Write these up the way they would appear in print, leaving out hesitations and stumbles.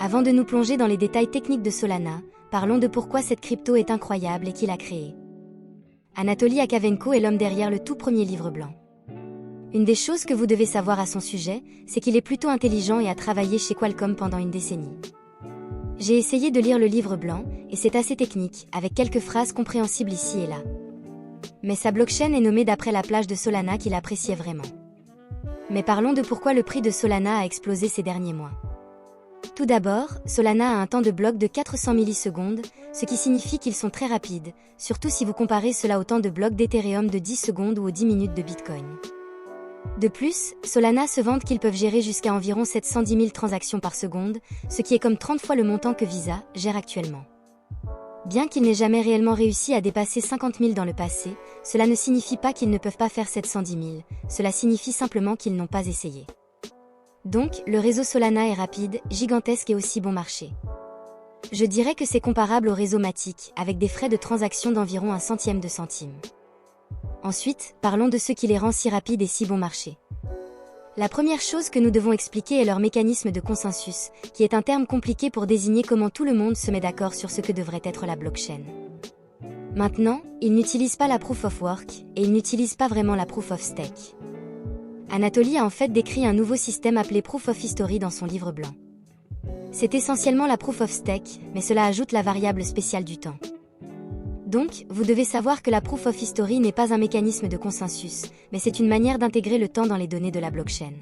Avant de nous plonger dans les détails techniques de Solana, parlons de pourquoi cette crypto est incroyable et qui l'a créée. Anatoly Yakovenko est l'homme derrière le tout premier livre blanc. Une des choses que vous devez savoir à son sujet, c'est qu'il est plutôt intelligent et a travaillé chez Qualcomm pendant une décennie. J'ai essayé de lire le livre blanc, et c'est assez technique, avec quelques phrases compréhensibles ici et là. Mais sa blockchain est nommée d'après la plage de Solana qu'il appréciait vraiment. Mais parlons de pourquoi le prix de Solana a explosé ces derniers mois. Tout d'abord, Solana a un temps de bloc de 400 millisecondes, ce qui signifie qu'ils sont très rapides, surtout si vous comparez cela au temps de bloc d'Ethereum de 10 secondes ou aux 10 minutes de Bitcoin. De plus, Solana se vante qu'ils peuvent gérer jusqu'à environ 710 000 transactions par seconde, ce qui est comme 30 fois le montant que Visa gère actuellement. Bien qu'ils n'aient jamais réellement réussi à dépasser 50 000 dans le passé, cela ne signifie pas qu'ils ne peuvent pas faire 710 000, cela signifie simplement qu'ils n'ont pas essayé. Donc, le réseau Solana est rapide, gigantesque et aussi bon marché. Je dirais que c'est comparable au réseau Matic, avec des frais de transaction d'environ 1/100 de centime. Ensuite, parlons de ce qui les rend si rapides et si bon marché. La première chose que nous devons expliquer est leur mécanisme de consensus, qui est un terme compliqué pour désigner comment tout le monde se met d'accord sur ce que devrait être la blockchain. Maintenant, ils n'utilisent pas la proof of work, et ils n'utilisent pas vraiment la proof of stake. Anatoly a en fait décrit un nouveau système appelé Proof of History dans son livre blanc. C'est essentiellement la Proof of Stake, mais cela ajoute la variable spéciale du temps. Donc, vous devez savoir que la Proof of History n'est pas un mécanisme de consensus, mais c'est une manière d'intégrer le temps dans les données de la blockchain.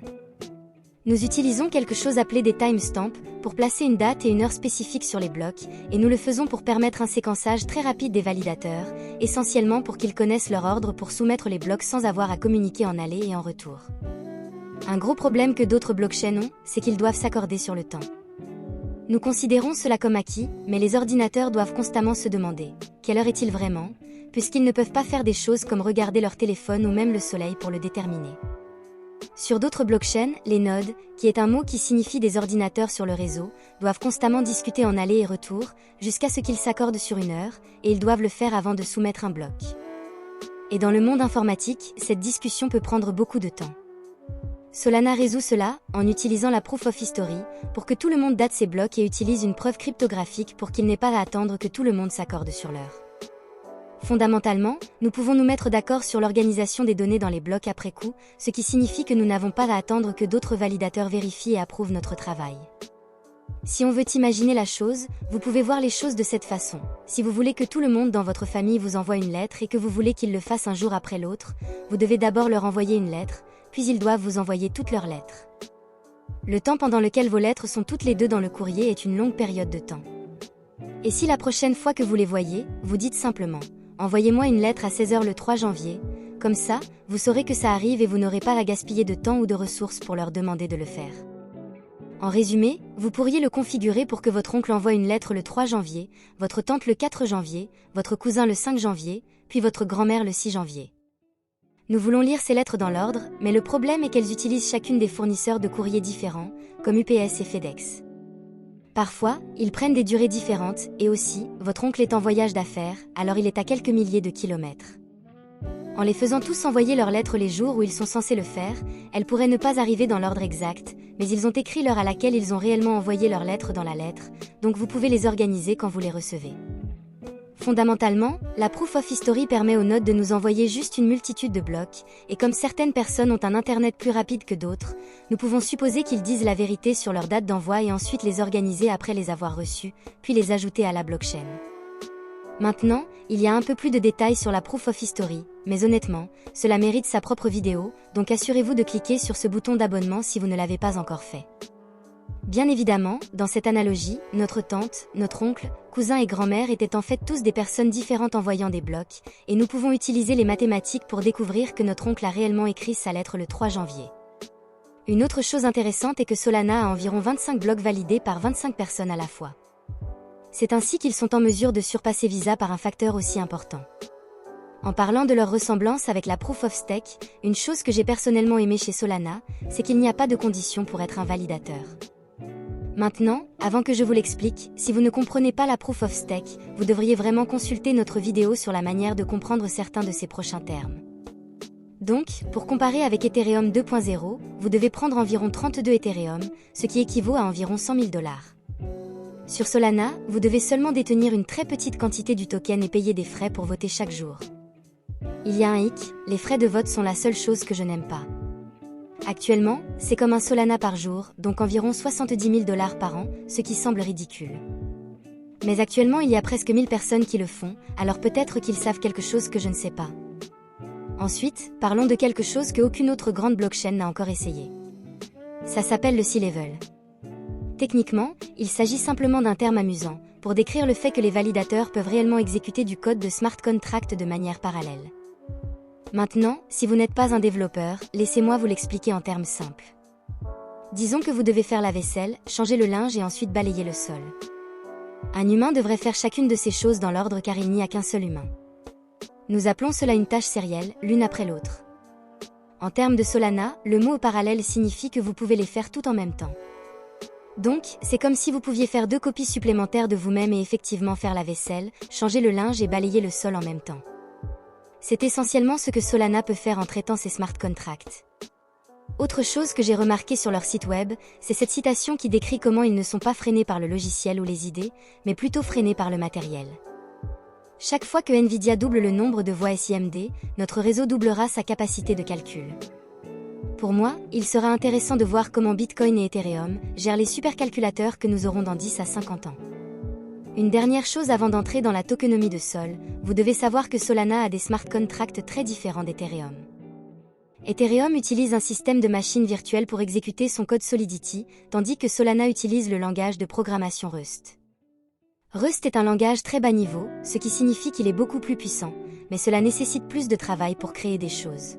Nous utilisons quelque chose appelé des timestamps pour placer une date et une heure spécifiques sur les blocs, et nous le faisons pour permettre un séquençage très rapide des validateurs, essentiellement pour qu'ils connaissent leur ordre pour soumettre les blocs sans avoir à communiquer en aller et en retour. Un gros problème que d'autres blockchains ont, c'est qu'ils doivent s'accorder sur le temps. Nous considérons cela comme acquis, mais les ordinateurs doivent constamment se demander « quelle heure est-il vraiment ?», puisqu'ils ne peuvent pas faire des choses comme regarder leur téléphone ou même le soleil pour le déterminer. Sur d'autres blockchains, les nodes, qui est un mot qui signifie des ordinateurs sur le réseau, doivent constamment discuter en aller et retour, jusqu'à ce qu'ils s'accordent sur une heure, et ils doivent le faire avant de soumettre un bloc. Et dans le monde informatique, cette discussion peut prendre beaucoup de temps. Solana résout cela, en utilisant la Proof of History, pour que tout le monde date ses blocs et utilise une preuve cryptographique pour qu'il n'ait pas à attendre que tout le monde s'accorde sur l'heure. Fondamentalement, nous pouvons nous mettre d'accord sur l'organisation des données dans les blocs après coup, ce qui signifie que nous n'avons pas à attendre que d'autres validateurs vérifient et approuvent notre travail. Si on veut imaginer la chose, vous pouvez voir les choses de cette façon. Si vous voulez que tout le monde dans votre famille vous envoie une lettre et que vous voulez qu'ils le fassent un jour après l'autre, vous devez d'abord leur envoyer une lettre, puis ils doivent vous envoyer toutes leurs lettres. Le temps pendant lequel vos lettres sont toutes les deux dans le courrier est une longue période de temps. Et si la prochaine fois que vous les voyez, vous dites simplement « Envoyez-moi une lettre à 16 h le 3 janvier », comme ça, vous saurez que ça arrive et vous n'aurez pas à gaspiller de temps ou de ressources pour leur demander de le faire. En résumé, vous pourriez le configurer pour que votre oncle envoie une lettre le 3 janvier, votre tante le 4 janvier, votre cousin le 5 janvier, puis votre grand-mère le 6 janvier. Nous voulons lire ces lettres dans l'ordre, mais le problème est qu'elles utilisent chacune des fournisseurs de courrier différents, comme UPS et FedEx. Parfois, ils prennent des durées différentes, et aussi, votre oncle est en voyage d'affaires, alors il est à quelques milliers de kilomètres. En les faisant tous envoyer leurs lettres les jours où ils sont censés le faire, elles pourraient ne pas arriver dans l'ordre exact, mais ils ont écrit l'heure à laquelle ils ont réellement envoyé leurs lettres dans la lettre, donc vous pouvez les organiser quand vous les recevez. Fondamentalement, la Proof of History permet aux nodes de nous envoyer juste une multitude de blocs, et comme certaines personnes ont un internet plus rapide que d'autres, nous pouvons supposer qu'ils disent la vérité sur leur date d'envoi et ensuite les organiser après les avoir reçus, puis les ajouter à la blockchain. Maintenant, il y a un peu plus de détails sur la Proof of History, mais honnêtement, cela mérite sa propre vidéo, donc assurez-vous de cliquer sur ce bouton d'abonnement si vous ne l'avez pas encore fait. Bien évidemment, dans cette analogie, notre tante, notre oncle, cousin et grand-mère étaient en fait tous des personnes différentes envoyant des blocs, et nous pouvons utiliser les mathématiques pour découvrir que notre oncle a réellement écrit sa lettre le 3 janvier. Une autre chose intéressante est que Solana a environ 25 blocs validés par 25 personnes à la fois. C'est ainsi qu'ils sont en mesure de surpasser Visa par un facteur aussi important. En parlant de leur ressemblance avec la Proof of Stake, une chose que j'ai personnellement aimée chez Solana, c'est qu'il n'y a pas de condition pour être un validateur. Maintenant, avant que je vous l'explique, si vous ne comprenez pas la Proof of Stake, vous devriez vraiment consulter notre vidéo sur la manière de comprendre certains de ces prochains termes. Donc, pour comparer avec Ethereum 2.0, vous devez prendre environ 32 Ethereum, ce qui équivaut à environ 100 000 $. Sur Solana, vous devez seulement détenir une très petite quantité du token et payer des frais pour voter chaque jour. Il y a un hic, les frais de vote sont la seule chose que je n'aime pas. Actuellement, c'est comme un Solana par jour, donc environ 70 000 $ par an, ce qui semble ridicule. Mais actuellement il y a presque 1000 personnes qui le font, alors peut-être qu'ils savent quelque chose que je ne sais pas. Ensuite, parlons de quelque chose que aucune autre grande blockchain n'a encore essayé. Ça s'appelle le C-Level. Techniquement, il s'agit simplement d'un terme amusant, pour décrire le fait que les validateurs peuvent réellement exécuter du code de smart contract de manière parallèle. Maintenant, si vous n'êtes pas un développeur, laissez-moi vous l'expliquer en termes simples. Disons que vous devez faire la vaisselle, changer le linge et ensuite balayer le sol. Un humain devrait faire chacune de ces choses dans l'ordre car il n'y a qu'un seul humain. Nous appelons cela une tâche sérielle, l'une après l'autre. En termes de Solana, le mot parallèle signifie que vous pouvez les faire tout en même temps. Donc, c'est comme si vous pouviez faire 2 copies supplémentaires de vous-même et effectivement faire la vaisselle, changer le linge et balayer le sol en même temps. C'est essentiellement ce que Solana peut faire en traitant ses smart contracts. Autre chose que j'ai remarqué sur leur site web, c'est cette citation qui décrit comment ils ne sont pas freinés par le logiciel ou les idées, mais plutôt freinés par le matériel. Chaque fois que Nvidia double le nombre de voies SIMD, notre réseau doublera sa capacité de calcul. Pour moi, il sera intéressant de voir comment Bitcoin et Ethereum gèrent les supercalculateurs que nous aurons dans 10 à 50 ans. Une dernière chose avant d'entrer dans la tokenomie de Sol, vous devez savoir que Solana a des smart contracts très différents d'Ethereum. Ethereum utilise un système de machine virtuelle pour exécuter son code Solidity, tandis que Solana utilise le langage de programmation Rust. Rust est un langage très bas niveau, ce qui signifie qu'il est beaucoup plus puissant, mais cela nécessite plus de travail pour créer des choses.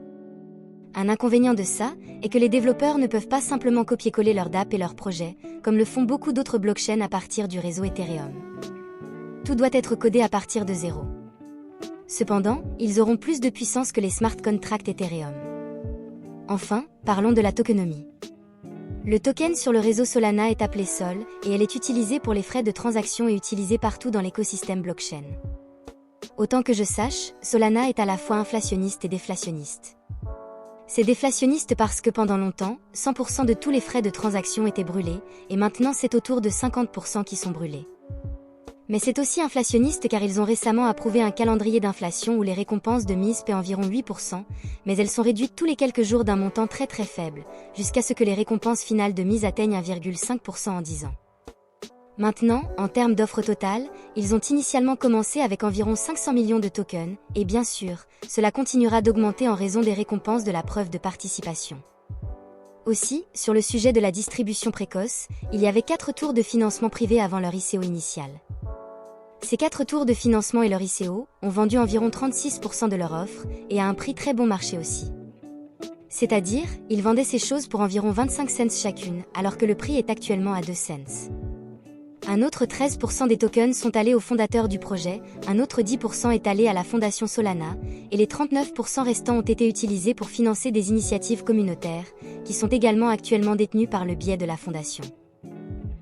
Un inconvénient de ça est que les développeurs ne peuvent pas simplement copier-coller leur dApp et leurs projets, comme le font beaucoup d'autres blockchains à partir du réseau Ethereum. Tout doit être codé à partir de zéro. Cependant, ils auront plus de puissance que les smart contracts Ethereum. Enfin, parlons de la tokenomie. Le token sur le réseau Solana est appelé Sol, et elle est utilisée pour les frais de transaction et utilisée partout dans l'écosystème blockchain. Autant que je sache, Solana est à la fois inflationniste et déflationniste. C'est déflationniste parce que pendant longtemps, 100% de tous les frais de transaction étaient brûlés, et maintenant c'est autour de 50% qui sont brûlés. Mais c'est aussi inflationniste car ils ont récemment approuvé un calendrier d'inflation où les récompenses de mise paient environ 8%, mais elles sont réduites tous les quelques jours d'un montant très très faible, jusqu'à ce que les récompenses finales de mise atteignent 1,5% en 10 ans. Maintenant, en termes d'offre totale, ils ont initialement commencé avec environ 500 millions de tokens, et bien sûr, cela continuera d'augmenter en raison des récompenses de la preuve de participation. Aussi, sur le sujet de la distribution précoce, il y avait 4 tours de financement privé avant leur ICO initial. Ces 4 tours de financement et leur ICO ont vendu environ 36% de leur offre, et à un prix très bon marché aussi. C'est-à-dire, ils vendaient ces choses pour environ 25 cents chacune, alors que le prix est actuellement à 2 cents. Un autre 13% des tokens sont allés aux fondateurs du projet, un autre 10% est allé à la fondation Solana, et les 39% restants ont été utilisés pour financer des initiatives communautaires, qui sont également actuellement détenues par le biais de la fondation.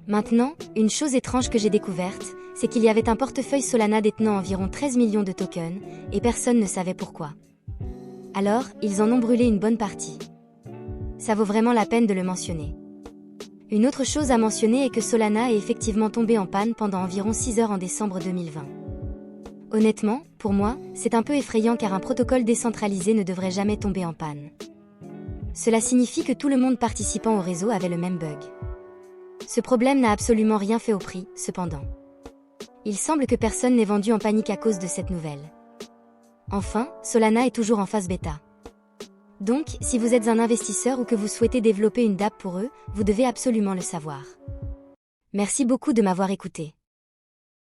Maintenant, une chose étrange que j'ai découverte, c'est qu'il y avait un portefeuille Solana détenant environ 13 millions de tokens, et personne ne savait pourquoi. Alors, ils en ont brûlé une bonne partie. Ça vaut vraiment la peine de le mentionner. Une autre chose à mentionner est que Solana est effectivement tombé en panne pendant environ 6 heures en décembre 2020. Honnêtement, pour moi, c'est un peu effrayant car un protocole décentralisé ne devrait jamais tomber en panne. Cela signifie que tout le monde participant au réseau avait le même bug. Ce problème n'a absolument rien fait au prix, cependant. Il semble que personne n'ait vendu en panique à cause de cette nouvelle. Enfin, Solana est toujours en phase bêta. Donc, si vous êtes un investisseur ou que vous souhaitez développer une dApp pour eux, vous devez absolument le savoir. Merci beaucoup de m'avoir écouté.